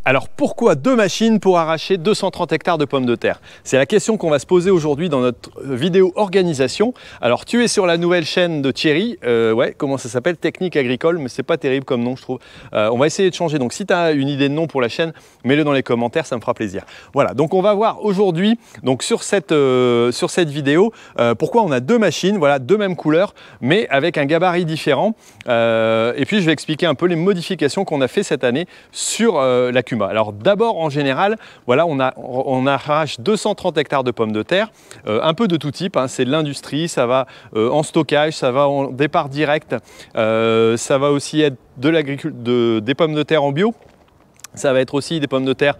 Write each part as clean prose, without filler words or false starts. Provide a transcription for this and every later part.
Alors pourquoi deux machines pour arracher 230 hectares de pommes de terre? C'est la question qu'on va se poser aujourd'hui dans notre vidéo organisation. Alors tu es sur la nouvelle chaîne de Thierry, ouais, comment ça s'appelle? Technique agricole, mais c'est pas terrible comme nom je trouve. On va essayer de changer, donc si tu as une idée de nom pour la chaîne, mets-le dans les commentaires, ça me fera plaisir. Voilà, donc on va voir aujourd'hui, donc sur cette vidéo, pourquoi on a deux machines, voilà, deux mêmes couleurs, mais avec un gabarit différent. Et puis je vais expliquer un peu les modifications qu'on a fait cette année sur la cuve. Alors d'abord en général, voilà, on arrache 230 hectares de pommes de terre, un peu de tout type, hein, c'est de l'industrie, ça va en stockage, ça va en départ direct, ça va aussi être des pommes de terre en bio. Ça va être aussi des pommes de terre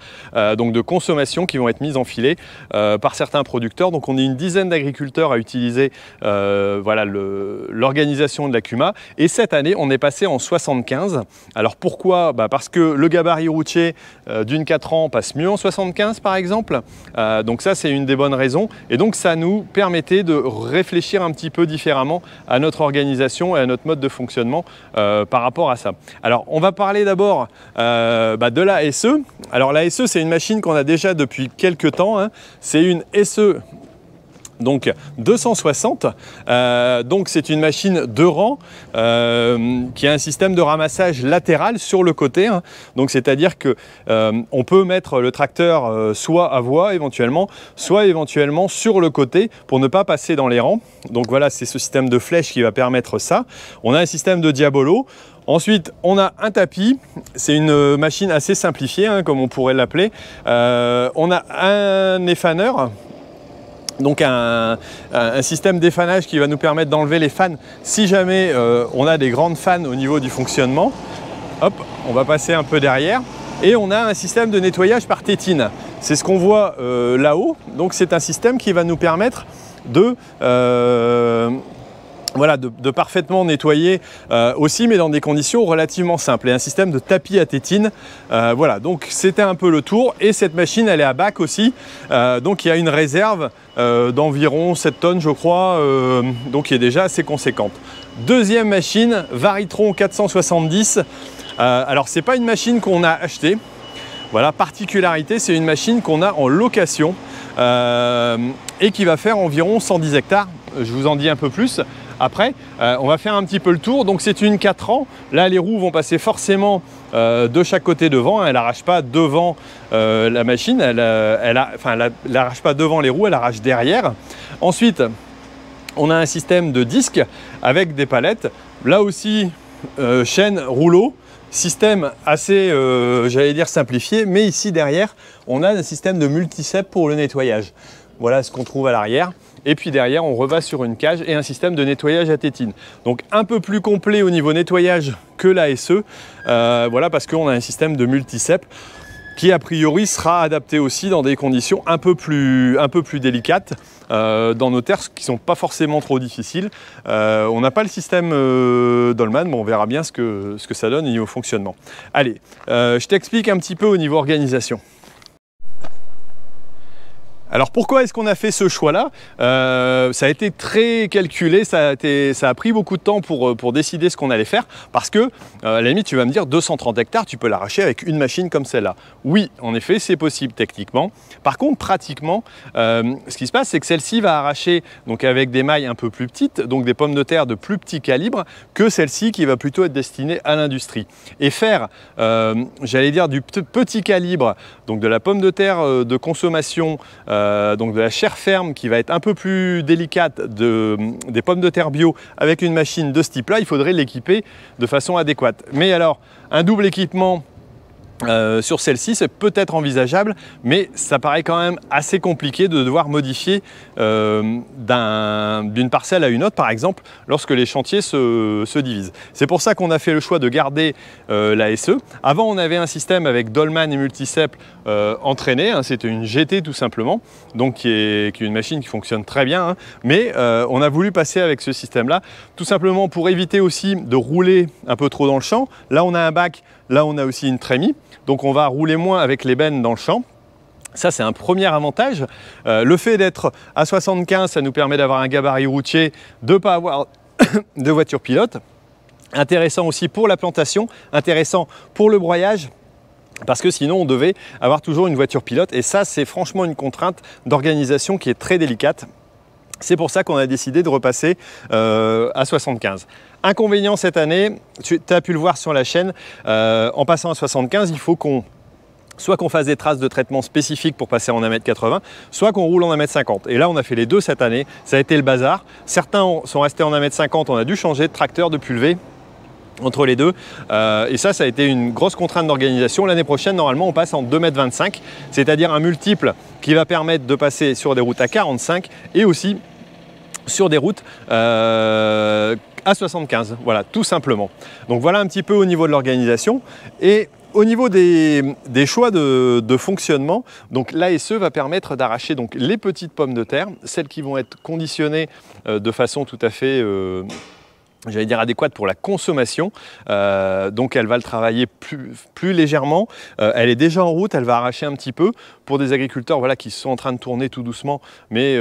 donc de consommation qui vont être mises en filet par certains producteurs. Donc on est une dizaine d'agriculteurs à utiliser voilà, l'organisation de la CUMA. Et cette année, on est passé en 75. Alors pourquoi? Parce que le gabarit routier d'une 4 ans passe mieux en 75 par exemple. Donc ça, c'est une des bonnes raisons. Et donc ça nous permettait de réfléchir un petit peu différemment à notre organisation et à notre mode de fonctionnement par rapport à ça. Alors on va parler d'abord de la SE. Alors la SE, c'est une machine qu'on a déjà depuis quelques temps, hein. C'est une SE donc 260, donc c'est une machine 2 rangs qui a un système de ramassage latéral sur le côté, hein. Donc c'est-à-dire que on peut mettre le tracteur soit à voie éventuellement, soit éventuellement sur le côté pour ne pas passer dans les rangs. Donc voilà, c'est ce système de flèche qui va permettre ça. On a un système de diabolo. Ensuite, on a un tapis, c'est une machine assez simplifiée, hein, comme on pourrait l'appeler. On a un effaneur, donc un système d'effannage qui va nous permettre d'enlever les fans si jamais on a des grandes fans au niveau du fonctionnement. Hop, on va passer un peu derrière. Et on a un système de nettoyage par tétine. C'est ce qu'on voit là-haut. Donc c'est un système qui va nous permettre de... voilà, de parfaitement nettoyer aussi, mais dans des conditions relativement simples. Et un système de tapis à tétine. Voilà, donc c'était un peu le tour. Et cette machine, elle est à bac aussi. Donc il y a une réserve d'environ 7 tonnes, je crois, donc qui est déjà assez conséquente. Deuxième machine, Varitron 470. Alors, c'est pas une machine qu'on a achetée. Voilà, particularité, c'est une machine qu'on a en location et qui va faire environ 110 hectares. Je vous en dis un peu plus. Après, on va faire un petit peu le tour. Donc c'est une 4 ans. Là, les roues vont passer forcément de chaque côté devant. Elle n'arrache pas devant la machine. Elle n'arrache pas devant les roues, elle arrache derrière. Ensuite, on a un système de disques avec des palettes. Là aussi, chaîne, rouleau. Système assez, j'allais dire, simplifié. Mais ici, derrière, on a un système de multicep pour le nettoyage. Voilà ce qu'on trouve à l'arrière. Et puis derrière, on reva sur une cage et un système de nettoyage à tétine. Donc un peu plus complet au niveau nettoyage que la SE. Voilà, parce qu'on a un système de multicep qui a priori sera adapté aussi dans des conditions un peu plus délicates, dans nos terres qui ne sont pas forcément trop difficiles. On n'a pas le système Dolman, mais on verra bien ce que ça donne au niveau fonctionnement. Allez, je t'explique un petit peu au niveau organisation. Alors pourquoi est-ce qu'on a fait ce choix-là? Ça a été très calculé, ça a pris beaucoup de temps pour décider ce qu'on allait faire, parce que à la limite tu vas me dire 230 hectares, tu peux l'arracher avec une machine comme celle-là. Oui, en effet, c'est possible techniquement. Par contre, pratiquement, ce qui se passe, c'est que celle-ci va arracher donc avec des mailles un peu plus petites, donc des pommes de terre de plus petit calibre que celle-ci qui va plutôt être destinée à l'industrie. Et faire, j'allais dire, du petit calibre, donc de la pomme de terre de consommation, donc de la chair ferme qui va être un peu plus délicate des pommes de terre bio avec une machine de ce type-là, il faudrait l'équiper de façon adéquate. Mais alors, un double équipement sur celle-ci, c'est peut-être envisageable, mais ça paraît quand même assez compliqué de devoir modifier d'une parcelle à une autre, par exemple, lorsque les chantiers se divisent. C'est pour ça qu'on a fait le choix de garder la SE. Avant, on avait un système avec Dolman et Multicep entraîné, hein, c'était une GT tout simplement, donc qui est une machine qui fonctionne très bien, hein, mais on a voulu passer avec ce système-là, tout simplement pour éviter aussi de rouler un peu trop dans le champ. Là, on a un bac. Là, on a aussi une trémie, donc on va rouler moins avec les bennes dans le champ. Ça, c'est un premier avantage. Le fait d'être à 75, ça nous permet d'avoir un gabarit routier, de ne pas avoir de voiture pilote. Intéressant aussi pour la plantation, intéressant pour le broyage. Parce que sinon, on devait avoir toujours une voiture pilote. Et ça, c'est franchement une contrainte d'organisation qui est très délicate. C'est pour ça qu'on a décidé de repasser à 75. Inconvénient cette année, tu as pu le voir sur la chaîne, en passant à 75, il faut soit qu'on fasse des traces de traitement spécifiques pour passer en 1m80, soit qu'on roule en 1m50. Et là, on a fait les deux cette année. Ça a été le bazar. Certains sont restés en 1m50, on a dû changer de tracteur, de pulvé entre les deux. Et ça a été une grosse contrainte d'organisation. L'année prochaine, normalement, on passe en 2,25 m, c'est-à-dire un multiple qui va permettre de passer sur des routes à 45 et aussi sur des routes à 75. Voilà, tout simplement. Donc voilà un petit peu au niveau de l'organisation. Et au niveau des choix de fonctionnement, donc l'ASE va permettre d'arracher donc les petites pommes de terre, celles qui vont être conditionnées de façon tout à fait j'allais dire adéquate pour la consommation, donc elle va le travailler plus légèrement, elle est déjà en route, elle va arracher un petit peu pour des agriculteurs voilà, qui sont en train de tourner tout doucement, mais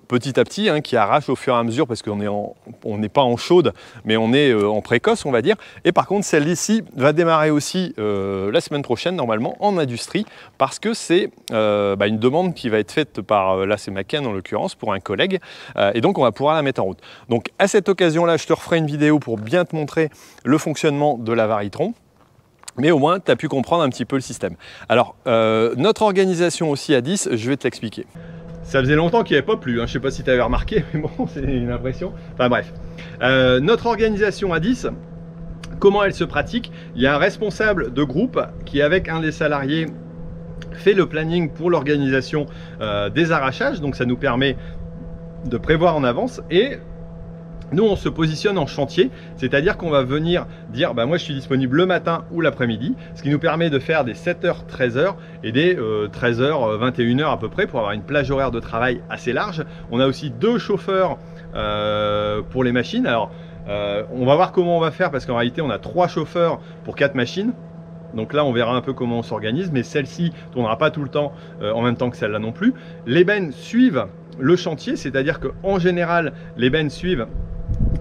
petit à petit, hein, qui arrachent au fur et à mesure parce qu'on n'est pas en chaude, mais on est en précoce on va dire. Et par contre celle-ci va démarrer aussi la semaine prochaine normalement en industrie parce que c'est une demande qui va être faite par, là c'est Macken en l'occurrence, pour un collègue, et donc on va pouvoir la mettre en route. Donc à cette occasion-là, je te referai une vidéo pour bien te montrer le fonctionnement de la Varitron. Mais au moins, tu as pu comprendre un petit peu le système. Alors, notre organisation aussi à 10, je vais te l'expliquer. Ça faisait longtemps qu'il n'y avait pas plu, hein. Je ne sais pas si tu avais remarqué, mais bon, c'est une impression. Enfin bref. Notre organisation à 10, comment elle se pratique? Il y a un responsable de groupe qui, avec un des salariés, fait le planning pour l'organisation des arrachages. Donc ça nous permet de prévoir en avance et nous, on se positionne en chantier, c'est-à-dire qu'on va venir dire bah, moi je suis disponible le matin ou l'après-midi, ce qui nous permet de faire des 7h, 13h et des 13h, 21h à peu près pour avoir une plage horaire de travail assez large. On a aussi 2 chauffeurs pour les machines. Alors, on va voir comment on va faire parce qu'en réalité, on a 3 chauffeurs pour 4 machines. Donc là, on verra un peu comment on s'organise, mais celle-ci ne tournera pas tout le temps en même temps que celle-là non plus. Les bennes suivent le chantier, c'est-à-dire qu'en général, les bennes suivent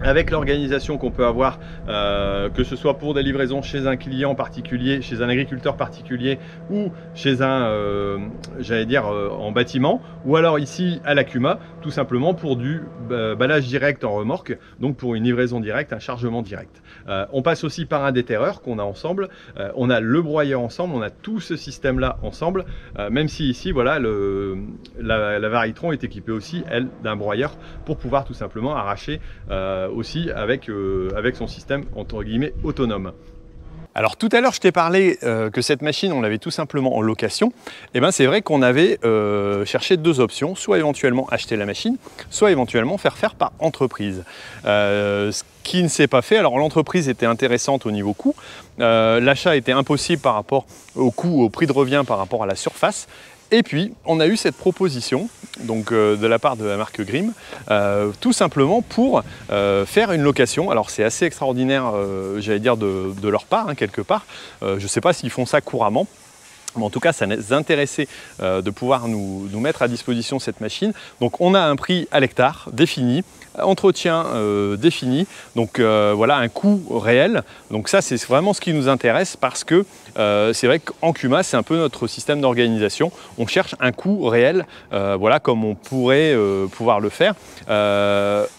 avec l'organisation qu'on peut avoir, que ce soit pour des livraisons chez un client particulier, chez un agriculteur particulier ou chez un, j'allais dire, en bâtiment, ou alors ici à l'Acuma, tout simplement pour du balage direct en remorque, donc pour une livraison directe, un chargement direct. On passe aussi par un déterreur qu'on a ensemble, on a le broyeur ensemble, on a tout ce système-là ensemble, même si ici, voilà, la Varitron est équipée aussi, elle, d'un broyeur pour pouvoir tout simplement arracher aussi avec son système entre guillemets autonome. Alors tout à l'heure je t'ai parlé que cette machine on l'avait tout simplement en location. Et bien c'est vrai qu'on avait cherché 2 options, soit éventuellement acheter la machine, soit éventuellement faire par entreprise. Ce qui ne s'est pas fait. Alors l'entreprise était intéressante au niveau coût, l'achat était impossible par rapport au coût, au prix de revient par rapport à la surface. Et puis, on a eu cette proposition donc, de la part de la marque Grimm, tout simplement pour faire une location. Alors, c'est assez extraordinaire, j'allais dire, de leur part, hein, quelque part. Je ne sais pas s'ils font ça couramment. Mais en tout cas, ça nous intéressait de pouvoir nous mettre à disposition cette machine. Donc, on a un prix à l'hectare défini, entretien défini, donc voilà un coût réel. Donc ça, c'est vraiment ce qui nous intéresse parce que c'est vrai qu'en Cuma, c'est un peu notre système d'organisation. On cherche un coût réel, voilà, comme on pourrait pouvoir le faire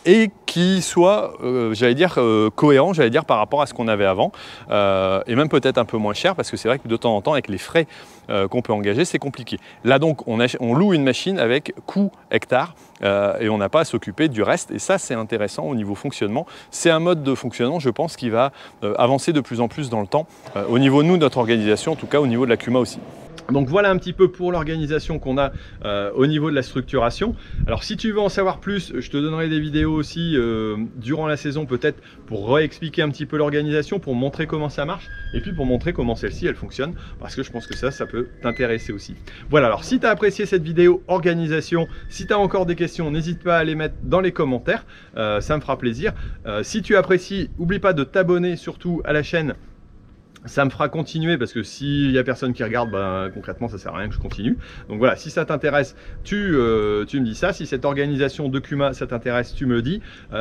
et qui soit, j'allais dire, cohérent, j'allais dire, par rapport à ce qu'on avait avant et même peut-être un peu moins cher parce que c'est vrai que de temps en temps, avec les frais qu'on peut engager, c'est compliqué. Là donc, on loue une machine avec coût hectare et on n'a pas à s'occuper du reste. Et ça, c'est intéressant au niveau fonctionnement. C'est un mode de fonctionnement, je pense, qui va avancer de plus en plus dans le temps. Au niveau de nous, notre organisation, en tout cas au niveau de la Cuma aussi. Donc voilà un petit peu pour l'organisation qu'on a au niveau de la structuration. Alors si tu veux en savoir plus, je te donnerai des vidéos aussi durant la saison peut-être pour réexpliquer un petit peu l'organisation, pour montrer comment ça marche et puis pour montrer comment celle-ci elle fonctionne parce que je pense que ça peut t'intéresser aussi. Voilà, alors si tu as apprécié cette vidéo organisation, si tu as encore des questions, n'hésite pas à les mettre dans les commentaires, ça me fera plaisir. Si tu apprécies, n'oublie pas de t'abonner surtout à la chaîne Ça me fera continuer parce que s'il n'y a personne qui regarde, ben, concrètement, ça sert à rien que je continue. Donc voilà, si ça t'intéresse, tu me dis ça. Si cette organisation de Kuma, ça t'intéresse, tu me le dis.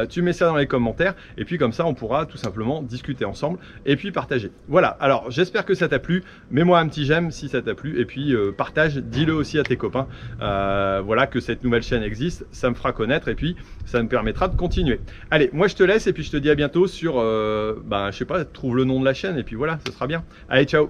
Tu mets ça dans les commentaires. Et puis comme ça, on pourra tout simplement discuter ensemble et puis partager. Voilà, alors j'espère que ça t'a plu. Mets-moi un petit j'aime si ça t'a plu. Et puis partage, dis-le aussi à tes copains. Voilà, que cette nouvelle chaîne existe. Ça me fera connaître et puis ça me permettra de continuer. Allez, moi je te laisse et puis je te dis à bientôt sur, ben, je sais pas, trouve le nom de la chaîne et puis voilà, ça sera bien. Allez, ciao!